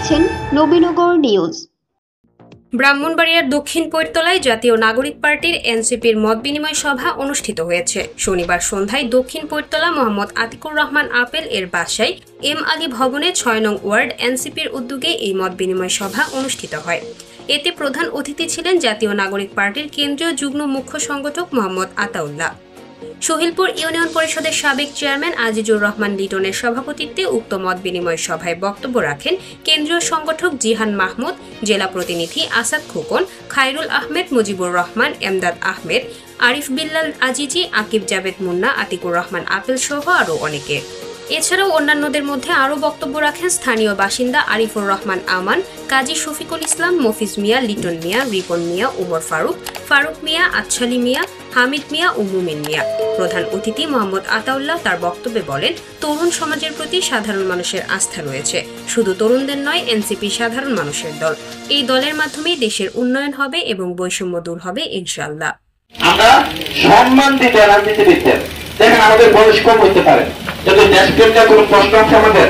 দেখছেন নবীনগর নিউজ। ব্রাহ্মণবাড়িয়ার দক্ষিণ পৈরতলায় জাতীয় নাগরিক পার্টির এনসিপির মত বিনিময় সভা অনুষ্ঠিত হয়েছে। শনিবার সন্ধ্যায় দক্ষিণ পৈরতলা মোহাম্মদ আতিকুর রহমান আপেল এর বাসায় এম আলী ভবনে ৬ নং ওয়ার্ড এনসিপির উদ্যোগে এই মত বিনিময় সভা অনুষ্ঠিত হয়। এতে প্রধান অতিথি ছিলেন জাতীয় নাগরিক পার্টির কেন্দ্রীয় যুগ্ম মুখ্য সংগঠক মোহাম্মদ আতাউল্লাহ। সহিলপুর ইউনিয়ন পরিষদের সাবেক চেয়ারম্যান আজিজুর রহমান লিটনের সভাপতিত্বে উক্ত মত বিনিময় সভায় বক্তব্য রাখেন কেন্দ্রীয় সংগঠক জিহান মাহমুদ, জেলা প্রতিনিধি আসাদ খোকন, খায়রুল আহমেদ, মুজিবুর রহমান, এমদাদ আহমেদ, আরিফ বিল্লাল আজিজি, আকিব জাবেদ মুন্না, আতিকুর রহমান আপেল সহ আরও অনেকে। এছাড়াও অন্যান্যদের মধ্যে আরও বক্তব্য রাখেন স্থানীয় বাসিন্দা আরিফুর রহমান আমান, কাজী শফিকুল ইসলাম, মফিজ মিয়া, লিটন মিয়া, রিপন মিয়া, উমর ফারুক, ফারুক মিয়া, আচ্ছালি মিয়া, হামিদ মিয়া ও মুমিন মিয়া। প্রধান অতিথি মোহাম্মদ আতাউল্লাহ তার বক্তব্যে বলেন, তরুণ সমাজের প্রতি সাধারণ মানুষের আস্থা রয়েছে। শুধু তরুণদের নয়, এনসিপি সাধারণ মানুষের দল। এই দলের মাধ্যমেই দেশের উন্নয়ন হবে এবং বৈষম্য দূর হবে ইনশাআল্লাহ। আমরা সম্মান দিতে রাজনীতিবিদদের, দেখেন আমাদের বয়স কম হতে পারে, যদি দেশপ্রেমটা কোনো প্রশ্ন আছে আমাদের,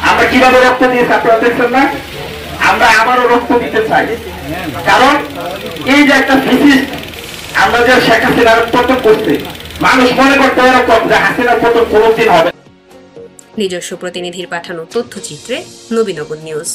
আমরা কিভাবে রক্ত দিয়েছি আপনারা দেখছেন না? আমরা আবারও রক্ত দিতে চাই, কারণ এই যে একটা ফিসিস আমরা যে শেখ হাসিনার পতন করছি, মানুষ মনে করতে এরকম যে হাসিনার পতন কোনোদিন হবে। নিজস্ব প্রতিনিধির পাঠানো তথ্যচিত্রে নবীনগর নিউজ।